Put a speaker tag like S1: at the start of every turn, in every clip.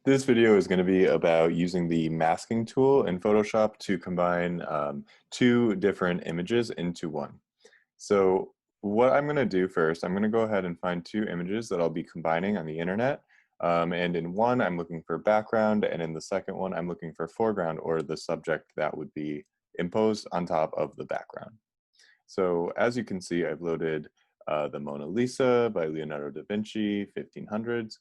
S1: This video is going to be about using the masking tool in Photoshop to combine two different images into one. So what I'm going to do first, I'm going to go ahead and find two images that I'll be combining on the internet. And in one, I'm looking for background, and in the second one, I'm looking for foreground, or the subject that would be imposed on top of the background. So as you can see, I've loaded the Mona Lisa by Leonardo da Vinci, 1500s,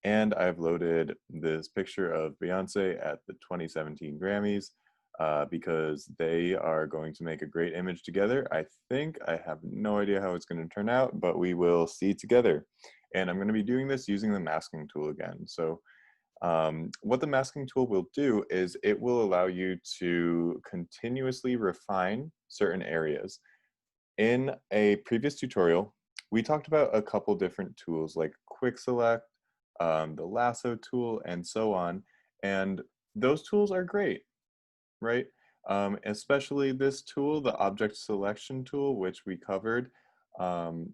S1: and I've loaded this picture of Beyonce at the 2017 Grammys because they are going to make a great image together. I think, I have no idea how it's going to turn out, but we will see together. And I'm going to be doing this using the masking tool again. So what the masking tool will do is it will allow you to continuously refine certain areas. In a previous tutorial, we talked about a couple different tools like Quick Select, the lasso tool, and so on. And those tools are great, right? Especially this tool, the object selection tool, which we covered, um,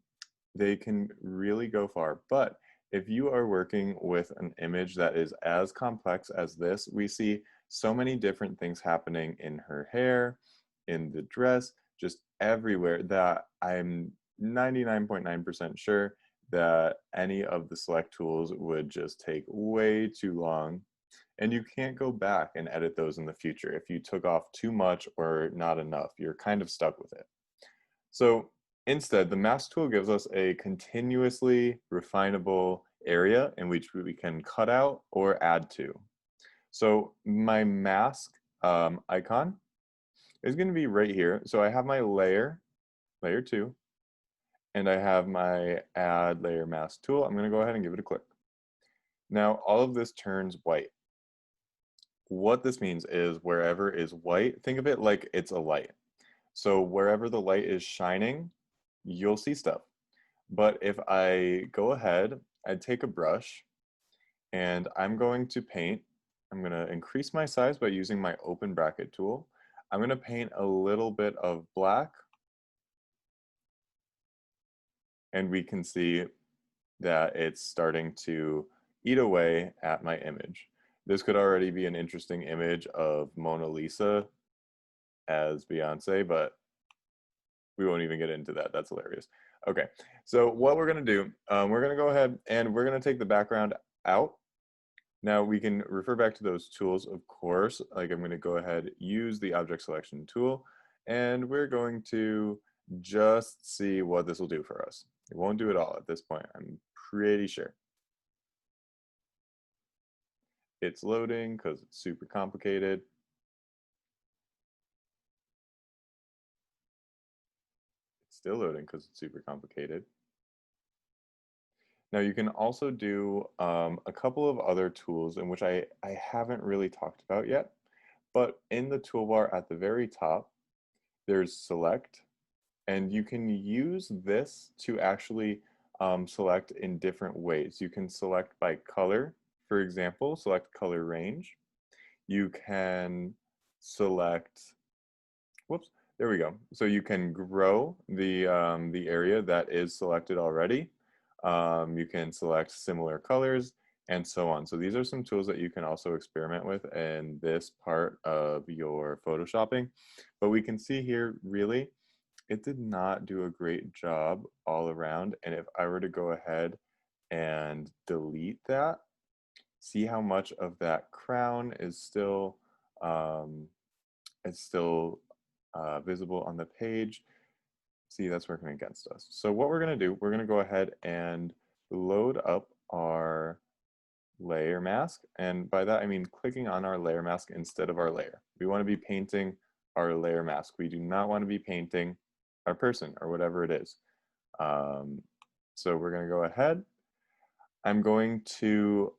S1: they can really go far. But if you are working with an image that is as complex as this, we see so many different things happening in her hair, in the dress, just everywhere, that I'm 99.9% sure that any of the select tools would just take way too long, and you can't go back and edit those in the future. If you took off too much or not enough, you're kind of stuck with it. So instead, the mask tool gives us a continuously refinable area in which we can cut out or add to. So my mask icon is going to be right here. So I have my layer, layer 2, and I have my add layer mask tool. I'm going to go ahead and give it a click. Now all of this turns white. What this means is wherever is white, think of it like it's a light. So wherever the light is shining, you'll see stuff. But if I go ahead, I take a brush and I'm going to paint. I'm going to increase my size by using my open bracket tool. I'm going to paint a little bit of black, and we can see that it's starting to eat away at my image. This could already be an interesting image of Mona Lisa as Beyonce, but we won't even get into that. That's hilarious. Okay, so what we're gonna do, we're gonna go ahead and we're gonna take the background out. Now we can refer back to those tools, of course. Like, I'm gonna go ahead, use the object selection tool, and we're going to just see what this will do for us. It won't do it all at this point, I'm pretty sure. It's loading because it's super complicated. It's still loading because it's super complicated. Now you can also do a couple of other tools in which I haven't really talked about yet, but in the toolbar at the very top, there's select, and you can use this to actually select in different ways. You can select by color, for example, select color range. You can select, whoops, there we go. So you can grow the area that is selected already. You can select similar colors and so on. So these are some tools that you can also experiment with in this part of your photoshopping. But we can see here, really, it did not do a great job all around. And if I were to go ahead and delete that, see how much of that crown is still it's still visible on the page. See, that's working against us. So what we're going to do, we're going to go ahead and load up our layer mask. And by that, I mean clicking on our layer mask instead of our layer. We want to be painting our layer mask. We do not want to be painting our person or whatever it is. So we're going to go ahead. I'm going to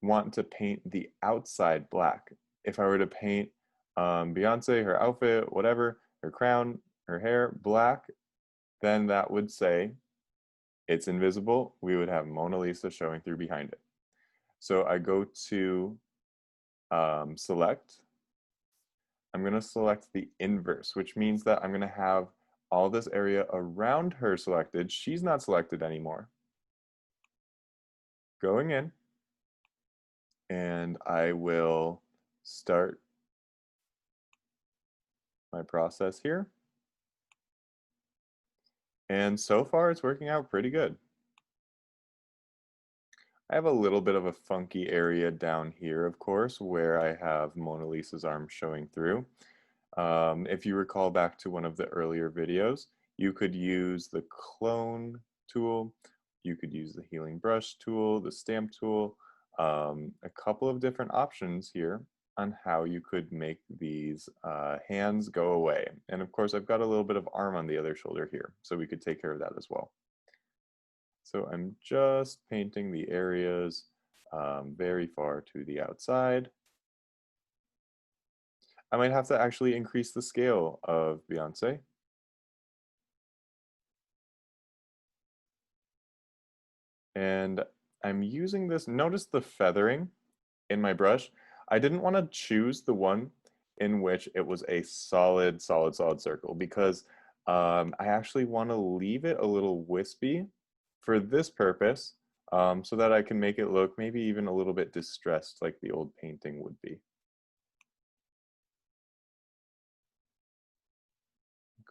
S1: want to paint the outside black. If I were to paint Beyonce, her outfit, whatever, her crown, her hair, black, then that would say it's invisible. We would have Mona Lisa showing through behind it. So I go to select. I'm going to select the inverse, which means that I'm going to have all this area around her selected. She's not selected anymore. Going in. and I will start my process here. And so far it's working out pretty good. I have a little bit of a funky area down here, of course, where I have Mona Lisa's arm showing through. If you recall back to one of the earlier videos, you could use the clone tool, you could use the healing brush tool, the stamp tool, a couple of different options here on how you could make these hands go away. And of course, I've got a little bit of arm on the other shoulder here, so we could take care of that as well. So I'm just painting the areas very far to the outside. I might have to actually increase the scale of Beyonce. And I'm using this, notice the feathering in my brush. I didn't want to choose the one in which it was a solid circle because I actually want to leave it a little wispy for this purpose so that I can make it look maybe even a little bit distressed like the old painting would be.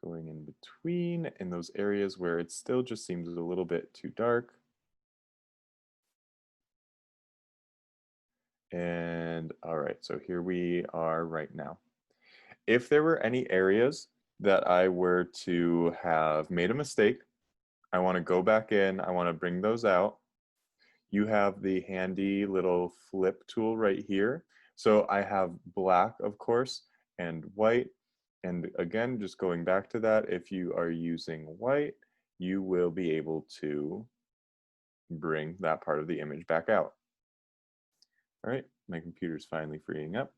S1: Going in between in those areas where it still just seems a little bit too dark. And all right, so here we are right now. If there were any areas that I were to have made a mistake, I want to go back in, I want to bring those out. You have the handy little flip tool right here. So I have black, of course, and white. And again, just going back to that, if you are using white, you will be able to bring that part of the image back out. All right, my computer's finally freeing up.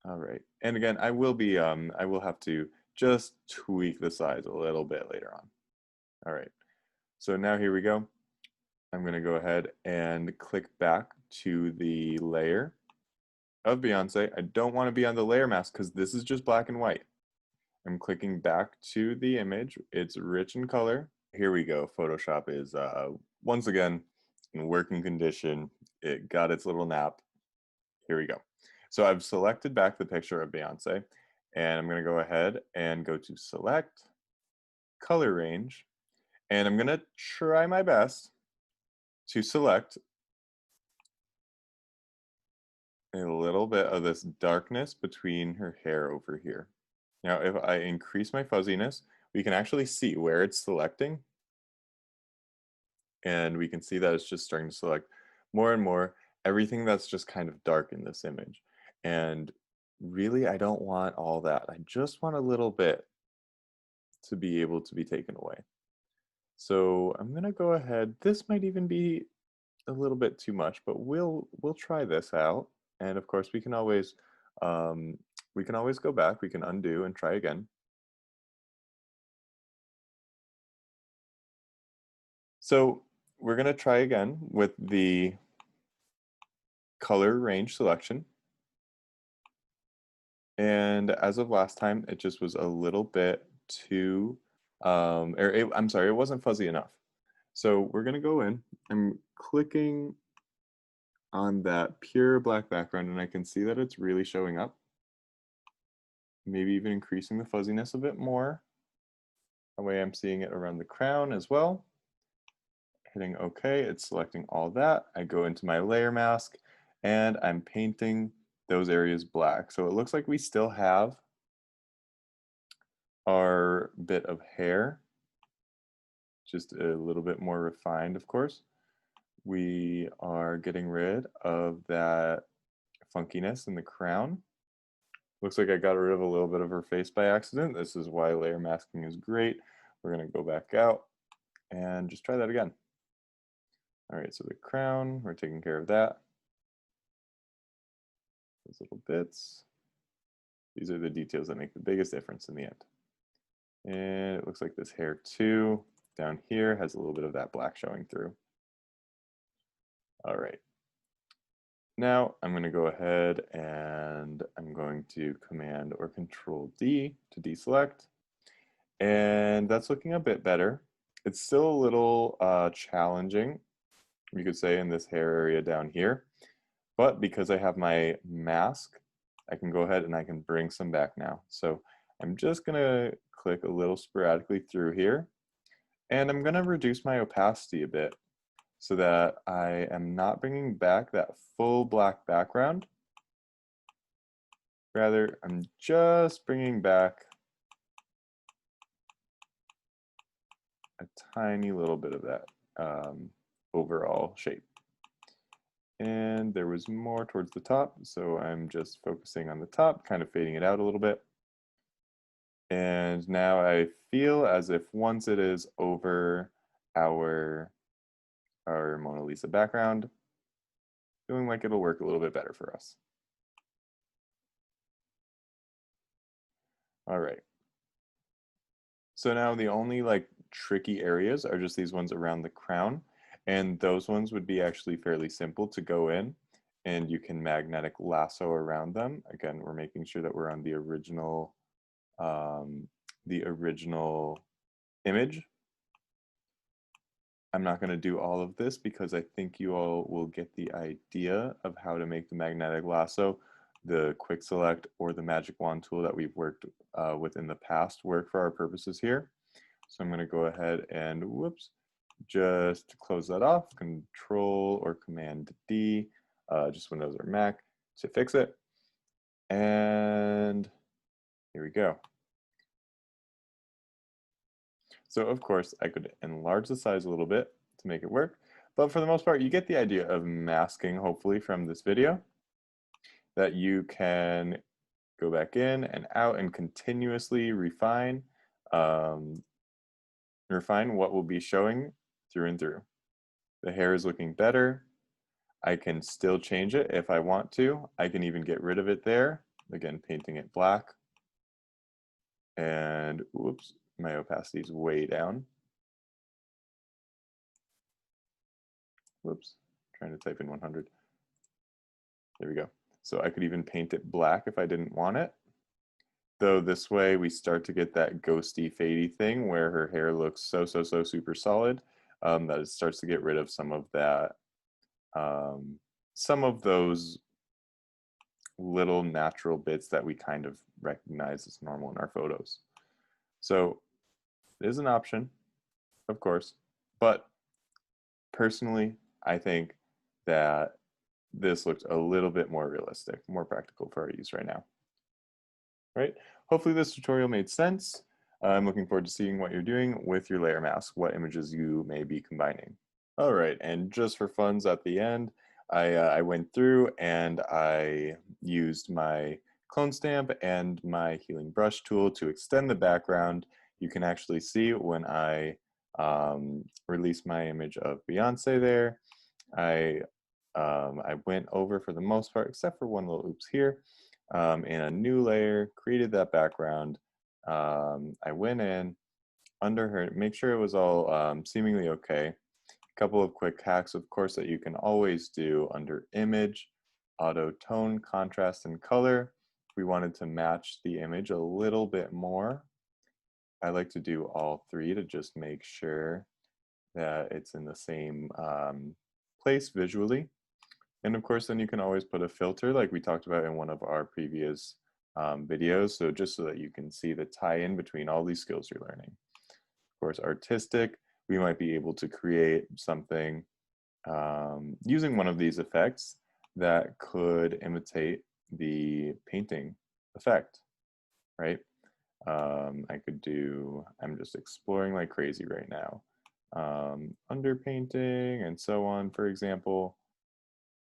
S1: All right, and again, I will have to just tweak the size a little bit later on. All right, so now here we go. I'm gonna go ahead and click back to the layer of Beyonce. I don't wanna be on the layer mask because this is just black and white. I'm clicking back to the image. It's rich in color. Here we go. Photoshop is once again in working condition. It got its little nap. Here we go. So I've selected back the picture of Beyonce, and I'm going to go ahead and go to select, color range, and I'm going to try my best to select a little bit of this darkness between her hair over here. Now, if I increase my fuzziness, we can actually see where it's selecting, and we can see that it's just starting to select more and more everything that's just kind of dark in this image. And really, I don't want all that. I just want a little bit to be able to be taken away. So I'm gonna go ahead. This might even be a little bit too much, but we'll try this out. And of course, um, we can always go back. We can undo and try again. So we're gonna try again with the color range selection. And as of last time, it just was a little bit too, I'm sorry, it wasn't fuzzy enough. So we're gonna go in, I'm clicking on that pure black background and I can see that it's really showing up. Maybe even increasing the fuzziness a bit more. That way I'm seeing it around the crown as well. Hitting OK, it's selecting all that. I go into my layer mask and I'm painting those areas black. So it looks like we still have our bit of hair, just a little bit more refined, of course. We are getting rid of that funkiness in the crown. Looks like I got rid of a little bit of her face by accident. This is why layer masking is great. We're gonna go back out and just try that again. All right, so the crown, we're taking care of that. Those little bits. These are the details that make the biggest difference in the end. And it looks like this hair too, down here, has a little bit of that black showing through. All right. Now I'm going to go ahead and I'm going to Command or Control D to deselect. And that's looking a bit better. It's still a little challenging, you could say, in this hair area down here. But because I have my mask, I can go ahead and I can bring some back now. So I'm just gonna click a little sporadically through here, and I'm gonna reduce my opacity a bit so that I am not bringing back that full black background. Rather, I'm just bringing back a tiny little bit of that overall shape. And there was more towards the top, so I'm just focusing on the top, kind of fading it out a little bit. And now I feel as if once it is over our Mona Lisa background, feeling like it'll work a little bit better for us. All right. So now the only like tricky areas are just these ones around the crown, and those ones would be actually fairly simple to go in, and you can magnetic lasso around them. Again, we're making sure that we're on the original image. I'm not going to do all of this because I think you all will get the idea of how to make the magnetic lasso, the quick select, or the magic wand tool that we've worked with in the past work for our purposes here. So I'm going to go ahead and whoops, just close that off, Control or Command D, just Windows or Mac to fix it. And here we go. So of course I could enlarge the size a little bit to make it work, but for the most part you get the idea of masking, hopefully, from this video, that you can go back in and out and continuously refine what will be showing through and through. The hair is looking better. I can still change it if I want to. I can even get rid of it there, again painting it black. And whoops, my opacity is way down. Whoops, trying to type in 100. There we go. So I could even paint it black if I didn't want it. Though this way we start to get that ghosty, fadey thing where her hair looks so super solid, that it starts to get rid of some of that, some of those little natural bits that we kind of recognize as normal in our photos. So it is an option, of course, but personally, I think that this looks a little bit more realistic, more practical for our use right now. Right? Hopefully this tutorial made sense. I'm looking forward to seeing what you're doing with your layer mask, what images you may be combining. All right, and just for funs at the end, I went through and I used my clone stamp and my healing brush tool to extend the background. You can actually see when I release my image of Beyonce there, I went over for the most part, except for one little oops here, in a new layer, created that background. I went in under her, make sure it was all seemingly okay. A couple of quick hacks, of course, that you can always do under image, auto tone, contrast, and color. If we wanted to match the image a little bit more, I like to do all three to just make sure that it's in the same place visually. And of course, then you can always put a filter like we talked about in one of our previous videos. So just so that you can see the tie-in between all these skills you're learning. Of course, artistic, we might be able to create something using one of these effects that could imitate the painting effect, right? I could do, I'm just exploring like crazy right now. Underpainting and so on, for example.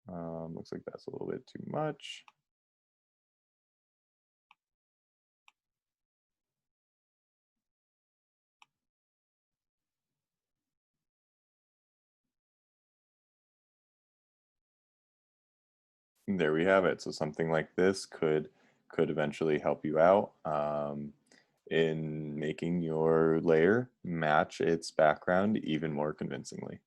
S1: Looks like that's a little bit too much. And there we have it. So something like this could eventually help you out in making your layer match its background even more convincingly.